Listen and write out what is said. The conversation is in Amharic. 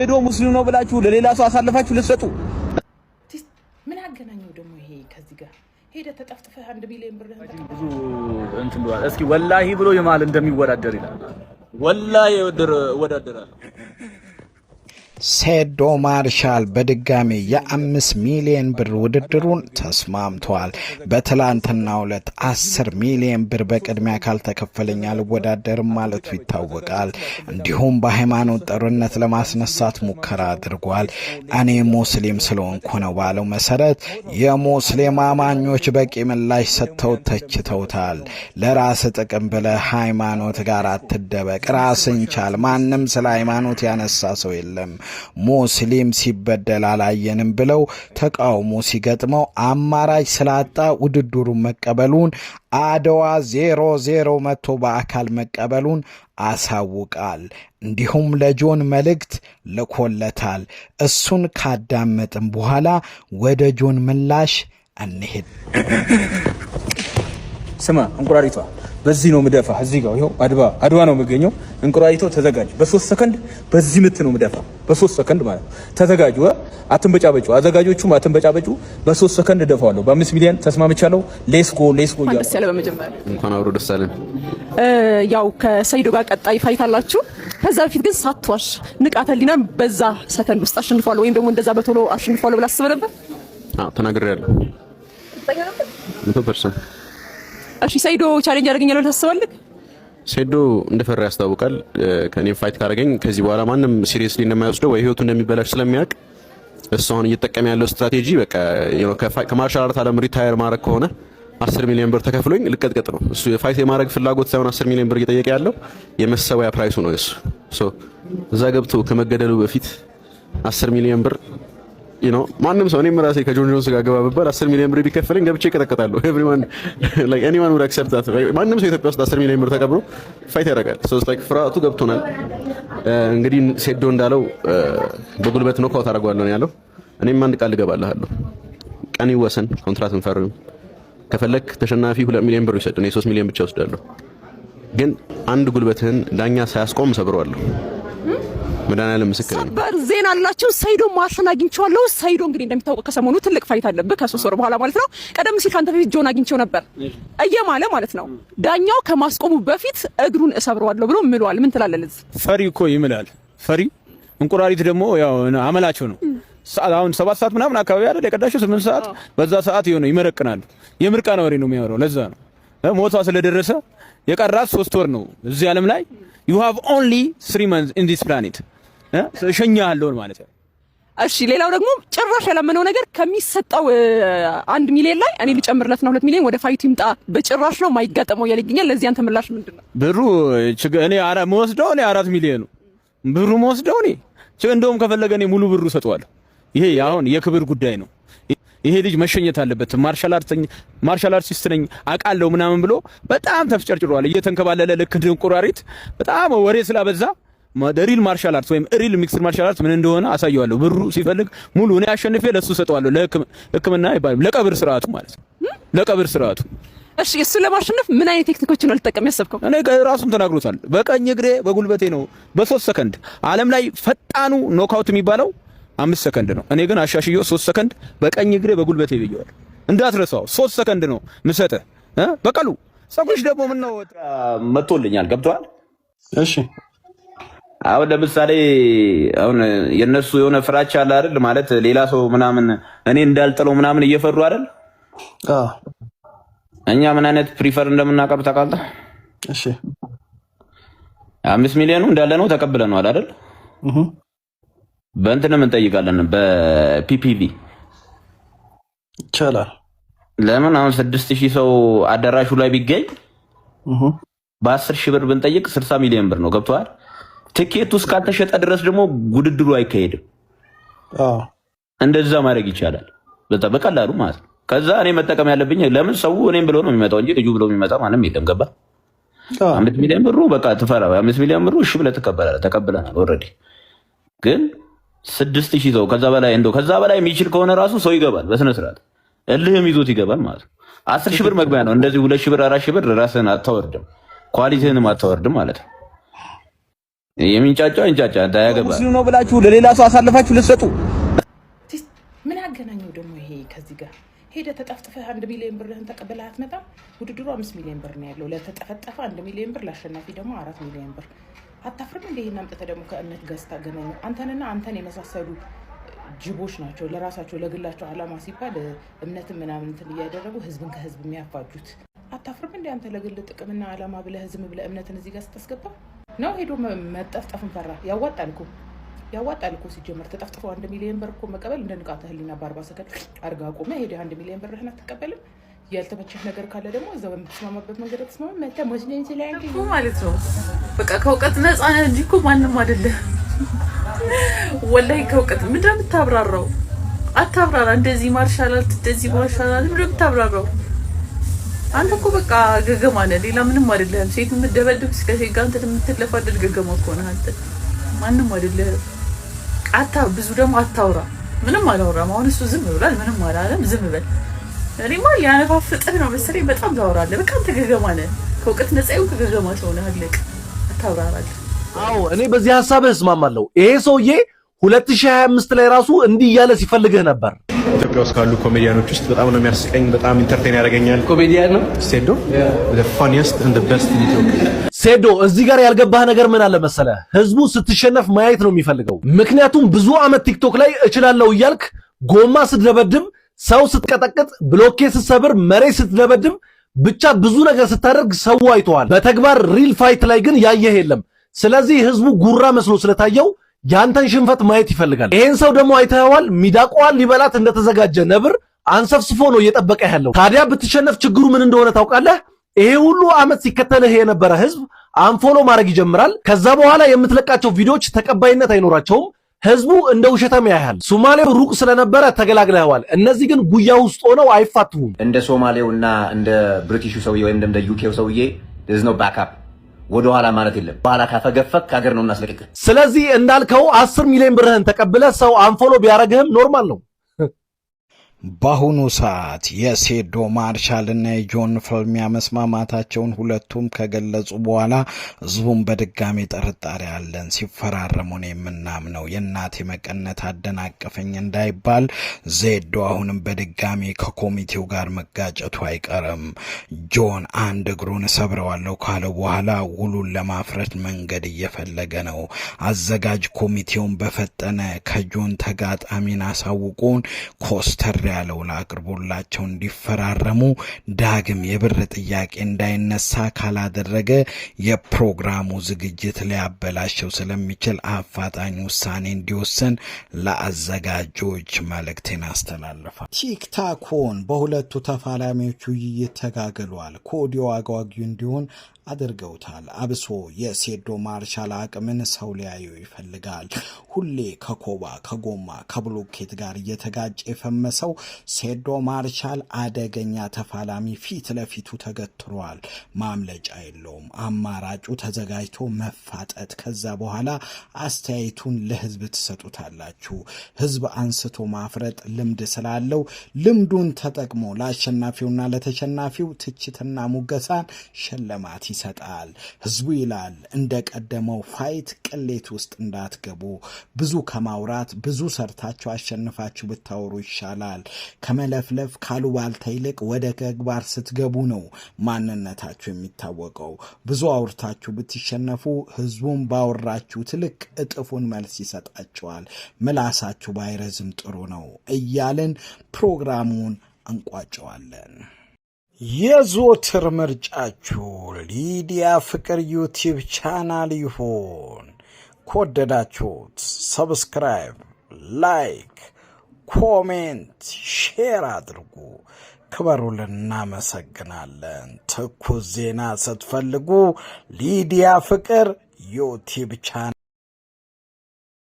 ሄዶ ሙስሊም ነው ብላችሁ ለሌላ ሰው አሳልፋችሁ ልትሰጡ ምን አገናኘው ደግሞ ይሄ ከዚህ ጋር ሄደ ተጠፍጥፈህ 1 ሚሊዮን ብር ብዙ እንትን ብሏል። እስኪ ወላሂ ብሎ የማል እንደሚወዳደር ይላል። ወላሂ ወዳደራለሁ። ሴዶ ማርሻል በድጋሚ የ5 ሚሊዮን ብር ውድድሩን ተስማምቷል። በትላንትናው ዕለት 10 ሚሊዮን ብር በቅድሚያ ካልተከፈለኝ አልወዳደርም ማለቱ ይታወቃል። እንዲሁም በሃይማኖት ጦርነት ለማስነሳት ሙከራ አድርጓል። እኔ ሙስሊም ስለሆንኩ ነው ባለው መሰረት የሙስሊም አማኞች በቂ ምላሽ ሰጥተው ተችተውታል። ለራስ ጥቅም ብለህ ሃይማኖት ጋር አትደበቅ፣ ራስን ቻል። ማንም ስለ ሃይማኖት ያነሳ ሰው የለም። ሙስሊም ሲበደል አላየንም ብለው ተቃውሞ ሲገጥመው አማራጭ ስላጣ ውድድሩን መቀበሉን አድዋ 00 መጥቶ በአካል መቀበሉን አሳውቃል። እንዲሁም ለጆን መልእክት ልኮለታል። እሱን ካዳመጥን በኋላ ወደ ጆን ምላሽ እንሄድ። ስማ እንቁራሪቷ በዚህ ነው ምደፋ። እዚህ ጋር ይሄው አድዋ ነው የሚገኘው። እንቁራሪቷ ተዘጋጅ። በ3 ሰከንድ በዚህ ምት ነው ምደፋ። በ3 ሰከንድ ማለት ተዘጋጁ። አትንበጫበጩ፣ አዘጋጆቹም አትንበጫበጩ። በ3 ሰከንድ እደፋዋለሁ። በ5 ሚሊዮን ተስማምቻለሁ። ሌስ ጎ ደስ ያለ በመጀመሪያ እንኳን አብሮ ደስ አለን። ያው ከሰይዶ ጋር ቀጣይ ፋይት አላችሁ። ከዛ በፊት ግን ሳትዋሽ ንቃተ ህሊናን በዛ ሰከንድ ውስጥ አሸንፏለሁ ወይም ደግሞ እንደዛ በቶሎ አሸንፏለሁ ብላ አስበህ ነበር? ተናግሬያለሁ 100%። እሺ ሰይዶ ቻሌንጅ ያደርገኛል ብለህ ታስባለህ? ሰይዶ እንደፈራ ያስታውቃል። ከኔም ፋይት ካደረገኝ ከዚህ በኋላ ማንም ሲሪየስሊ እንደማይወስደው ወይ ህይወቱ እንደሚበላሽ ስለሚያውቅ እሱ አሁን እየተጠቀመ ያለው ስትራቴጂ በቃ ከማርሻል አርት ዓለም ሪታየር ማድረግ ከሆነ 10 ሚሊዮን ብር ተከፍሎኝ ልቀጥቀጥ ነው። እሱ ፋይት የማድረግ ፍላጎት ሳይሆን 10 ሚሊዮን ብር እየጠየቀ ያለው የመሰወያ ፕራይሱ ነው እሱ። እዛ ገብቶ ከመገደሉ በፊት 10 ሚሊዮን ብር ማንም ሰው እኔም ራሴ ከጆን ጆንስ ጋር ገባ ብባል 10 ሚሊዮን ብር ቢከፈለኝ ገብቼ እቀጠቀጣለሁ። ኤቭሪዋን ላይክ ኤኒዋን ውድ አክሰፕት ዳት። ማንም ሰው ኢትዮጵያ ውስጥ 10 ሚሊዮን ብር ተቀብሎ ፋይት ያደርጋል። ሶ ላይክ ፍርሃቱ ገብቶናል። እንግዲህ ሴዶ እንዳለው በጉልበት ነው ካውት አደርገዋለሁ ነው ያለው። እኔም አንድ ቃል እገባልሃለሁ፣ ቀን ይወሰን፣ ኮንትራት እንፈርም። ከፈለክ ተሸናፊ 2 ሚሊዮን ብር ይሰጥ፣ እኔ 3 ሚሊዮን ብቻ ወስዳለሁ። ግን አንድ ጉልበትህን ዳኛ ሳያስቆም ሰብረዋለሁ። መድኃኒዓለም ምስክር ነው። ሰበር ዜና አላችሁ። ሰይዶ ማርሻል አግኝቼዋለሁ። ሰይዶ እንግዲህ እንደሚታወቀው ከሰሞኑ ትልቅ ፋይት አለበት ከ3 ወር በኋላ ማለት ነው። ቀደም ሲል ካንተ በፊት ጆን አግኝቼው ነበር እየማለ ማለት ነው። ዳኛው ከማስቆሙ በፊት እግሩን እሰብረዋለሁ ብሎ ምሏል። ምን ትላለህ? ለዚህ ፈሪ እኮ ይምላል። ፈሪ እንቁራሪት ደግሞ ያው አመላቸው ነው። አሁን 7 ሰዓት ምናምን አካባቢ አይደል የቀዳሽው? 8 ሰዓት በዛ ሰዓት ይመረቅናል። የምርቃና ወሬ ነው የሚያወራው። ለዛ ነው ሞቷ ስለደረሰ የቀራት 3 ወር ነው እዚህ ዓለም ላይ you have only 3 months in this planet ሸኛለሁ ማለት ነው። እሺ ሌላው ደግሞ ጭራሽ ያለመነው ነገር ከሚሰጠው 1 ሚሊዮን ላይ እኔ ልጨምርለት ነው 2 ሚሊዮን ወደ ፋይቱ ይምጣ በጭራሽ ነው የማይጋጠመው ያለኛል። ለዚህ አንተ ምላሽ ምንድነው? ብሩ እኔ መወስደው እኔ 4 ሚሊዮን ብሩ መወስደው እኔ እንደውም ከፈለገ እኔ ሙሉ ብሩ ሰጠዋለሁ። ይሄ አሁን የክብር ጉዳይ ነው። ይሄ ልጅ መሸኘት አለበት። ማርሻል አርቲስት ነኝ አውቃለሁ ምናምን ብሎ በጣም ተፍጨርጭሯል። እየተንከባለለ ልክ እንቁራሪት በጣም ወሬ ስላበዛ ሪል ማርሻል አርት ወይም ሪል ሚክስድ ማርሻል አርት ምን እንደሆነ አሳየዋለሁ። ብሩ ሲፈልግ ሙሉ እኔ አሸንፌ ለሱ ሰጠዋለሁ። ለሕክምና ይባል ለቀብር ስርዓቱ ማለት ነው። ለቀብር ስርዓቱ እሺ እሱ ለማሸነፍ ምን አይነት ቴክኒኮችን ነው ልጠቀም ያሰብከው? እኔ ራሱን ተናግሮታል። በቀኝ እግሬ በጉልበቴ ነው በ3 ሰከንድ። ዓለም ላይ ፈጣኑ ኖክአውት የሚባለው 5 ሰከንድ ነው። እኔ ግን አሻሽዮ 3 ሰከንድ በቀኝ እግሬ በጉልበቴ ብየዋለሁ። እንዳትረሳው 3 ሰከንድ ነው ምሰጠህ በቀሉ። ሰዎች ደግሞ ምን ነው መጥቶልኛል። ገብቷል? እሺ አሁን ለምሳሌ አሁን የነሱ የሆነ ፍራቻ አለ አይደል? ማለት ሌላ ሰው ምናምን እኔ እንዳልጥለው ምናምን እየፈሩ አይደል? እኛ ምን አይነት ፕሪፈር እንደምናቀርብ ታውቃለህ? እሺ 5 ሚሊዮኑ እንዳለ ነው ተቀብለናል አይደል? በእንትን እንጠይቃለን በፒፒቪ ይቻላል። ለምን አሁን 6000 ሰው አዳራሹ ላይ ቢገኝ በ10,000 ብር ብንጠይቅ 60 ሚሊዮን ብር ነው። ገብቷል? ትኬቱ እስካልተሸጠ ድረስ ደግሞ ውድድሩ አይካሄድም። እንደዛ ማድረግ ይቻላል በቀላሉ ማለት ነው። ከዛ እኔ መጠቀም ያለብኝ ለምን ሰው እኔም ብሎ ነው የሚመጣው እንጂ ልጁ ብሎ የሚመጣ ማንም የለም። ገባ? 5 ሚሊዮን ብሩ በቃ ትፈራ። 5 ሚሊዮን ብሩ እሺ ብለህ ትቀበላለህ። ተቀብለናል ኦልሬዲ። ግን 6000 ሰው ከዛ በላይ የሚችል ከሆነ ራሱ ሰው ይገባል በስነ ስርዓት እልህም ይዞት ይገባል ማለት ነው። 10,000 ብር መግቢያ ነው። እንደዚህ 2,000 ብር 4,000 ብር ራስህን አታወርድም፣ ኳሊቲህንም አታወርድም ማለት ነው። የሚንጫጫው እንጫጫ እንዳያገባ ሙስሊም ነው ብላችሁ ለሌላ ሰው አሳልፋችሁ ልትሰጡ ምን አገናኘው ደግሞ ይሄ ከዚህ ጋር? ሄደ ተጠፍጥፈህ 1 ሚሊዮን ብርህን ተቀበለህ አትመጣም? ውድድሩ 5 ሚሊዮን ብር ነው ያለው። ለተጠፈጠፈ 1 ሚሊዮን ብር፣ ለአሸናፊ ደግሞ 4 ሚሊዮን ብር። አታፍርም እንዴ? ይሄን አምጥተህ ደግሞ ከእምነት ጋር ስታገናኙ አንተንና አንተን የመሳሰሉ ጅቦች ናቸው ለራሳቸው ለግላቸው አላማ ሲባል እምነትን ምናምን እንትን እያደረጉ ህዝብን ከህዝብ የሚያፋጁት። አታፍርም እንዴ አንተ ለግል ጥቅምና አላማ ብለህ ዝም ብለህ እምነትን እዚህ ጋር ስታስገባ ነው? ሄዶ መጠፍጠፍን ፈራ? ያዋጣል እኮ ሲጀመር ተጠፍጥፎ 1 ሚሊዮን ብር እኮ መቀበል እንደ ንቃተ ህሊና በ40 ሰከንድ አርጋ ቆመ ሄደ 1 ሚሊዮን ብርህን አትቀበልም? ያልተመቸህ ነገር ካለ ደግሞ እዛው በምትስማማበት መንገድ ተስማማ መተ ሙስሊም ሲላንዲ ማለት ነው። በቃ ከውቀት ነፃ ነህ እንጂ እኮ ማንንም አይደለም። ወላሂ ከውቀት ምንድነው የምታብራራው? አታብራራ። እንደዚህ ማርሻላል ምንድነው የምታብራራው? አንተ እኮ በቃ ገገማ ነህ፣ ሌላ ምንም አይደለም። ሴት የምትደበድብ እስከ ሴት ጋር እንትን የምትለፋደድ ገገማ እኮ ነህ አንተ፣ ማንም አይደለም። ብዙ ደግሞ አታውራ። ምንም አላወራም። አሁን እሱ ዝም ብሏል፣ ምንም አላለም። ዝም በል። እኔማ ያነፋፍጥህ ነው መሰለኝ። በጣም ታወራለህ። በቃ አንተ ገገማ ነህ፣ ከውቀት ነፃ ይሁን ከገገማ ሰው ነህ። አለቅ። አታውራራለህ። አዎ እኔ በዚህ ሐሳብህ እስማማለሁ። ይሄ ሰውዬ 2025 ላይ ራሱ እንዲህ እያለ ሲፈልግህ ነበር። ኢትዮጵያ ውስጥ ካሉ ኮሜዲያኖች ውስጥ በጣም ነው የሚያስቀኝ፣ በጣም ኢንተርቴን ያደርገኛል። ኮሜዲያን ነው ሴዶ the funniest and the best in Ethiopia። ሴዶ እዚህ ጋር ያልገባህ ነገር ምን አለ መሰለህ? ህዝቡ ስትሸነፍ ማየት ነው የሚፈልገው። ምክንያቱም ብዙ አመት ቲክቶክ ላይ እችላለሁ እያልክ ጎማ ስትደበድብ፣ ሰው ስትቀጠቅጥ፣ ብሎኬት ስትሰብር፣ መሬት ስትደበድብ፣ ብቻ ብዙ ነገር ስታደርግ ሰው አይተዋል። በተግባር ሪል ፋይት ላይ ግን ያየህ የለም። ስለዚህ ህዝቡ ጉራ መስሎ ስለታየው ያንተን ሽንፈት ማየት ይፈልጋል። ይሄን ሰው ደግሞ አይተኸዋል። ሚዳቋን ሊበላት እንደተዘጋጀ ነብር አንሰፍስፎ ነው እየጠበቀ ያለው። ታዲያ ብትሸነፍ ችግሩ ምን እንደሆነ ታውቃለህ? ይሄ ሁሉ አመት ሲከተልህ የነበረ ህዝብ አንፎሎ ማድረግ ይጀምራል። ከዛ በኋላ የምትለቃቸው ቪዲዮዎች ተቀባይነት አይኖራቸውም። ህዝቡ እንደ ውሸታም ያያል። ሶማሌው ሩቅ ስለነበረ ተገላግለዋል። እነዚህ ግን ጉያ ውስጥ ሆነው አይፋቱም። እንደ ሶማሌውና እንደ ብሪቲሹ ሰውዬ ወይም እንደ ዩኬው ሰውዬ there's no backup ወደ ኋላ ማለት የለም። በኋላ ካፈገፈክ ሀገር ነው እናስለቅቅ። ስለዚህ እንዳልከው 10 ሚሊዮን ብርህን ተቀብለ ሰው አንፎሎ ቢያረግህም ኖርማል ነው። በአሁኑ ሰዓት የሴዶ ማርሻልና የጆን ፍልሚያ መስማማታቸውን ሁለቱም ከገለጹ በኋላ ህዝቡን በድጋሚ ጥርጣሬ አለን፣ ሲፈራረሙ ነው የምናምነው፣ የእናቴ መቀነት አደናቀፈኝ እንዳይባል ዜዶ አሁንም በድጋሚ ከኮሚቴው ጋር መጋጨቱ አይቀርም። ጆን አንድ እግሩን ሰብረዋለሁ ካለ በኋላ ውሉን ለማፍረስ መንገድ እየፈለገ ነው። አዘጋጅ ኮሚቴውን በፈጠነ ከጆን ተጋጣሚን አሳውቁን ኮስተር ያለው ለአቅርቦላቸው እንዲፈራረሙ ዳግም የብር ጥያቄ እንዳይነሳ ካላደረገ የፕሮግራሙ ዝግጅት ሊያበላሸው ስለሚችል አፋጣኝ ውሳኔ እንዲወሰን ለአዘጋጆች መልእክቴን አስተላልፋል። ቲክታኩን በሁለቱ ተፋላሚዎች ውይይት ተጋግሏል። ከኦዲዮ አጓጊው እንዲሆን አድርገውታል። አብሶ የሴዶ ማርሻል አቅምን ሰው ሊያየው ይፈልጋል። ሁሌ ከኮባ ከጎማ ከብሎኬት ጋር እየተጋጨ የፈመሰው ሴዶ ማርሻል አደገኛ ተፋላሚ ፊት ለፊቱ ተገትሯል። ማምለጫ የለውም። አማራጩ ተዘጋጅቶ መፋጠጥ። ከዛ በኋላ አስተያየቱን ለህዝብ ትሰጡታላችሁ። ህዝብ አንስቶ ማፍረጥ ልምድ ስላለው ልምዱን ተጠቅሞ ለአሸናፊውና ለተሸናፊው ትችትና ሙገሳን ሽልማት ይሰጣል። ህዝቡ ይላል እንደቀደመው ፋይት ቅሌት ውስጥ እንዳትገቡ። ብዙ ከማውራት ብዙ ሰርታችሁ አሸንፋችሁ ብታወሩ ይሻላል። ከመለፍለፍ ካሉባልታ ይልቅ ወደ ተግባር ስትገቡ ነው ማንነታችሁ የሚታወቀው። ብዙ አውርታችሁ ብትሸነፉ ህዝቡን ባወራችሁት ልክ እጥፉን መልስ ይሰጣችኋል። ምላሳችሁ ባይረዝም ጥሩ ነው እያልን ፕሮግራሙን እንቋጨዋለን። የዘወትር ምርጫችሁ ሊዲያ ፍቅር ዩቲዩብ ቻናል ይሁን። ከወደዳችሁት ሰብስክራይብ፣ ላይክ፣ ኮሜንት፣ ሼር አድርጉ። ክበሩልን። እናመሰግናለን። ትኩስ ዜና ስትፈልጉ ሊዲያ ፍቅር ዩቲዩብ ቻናል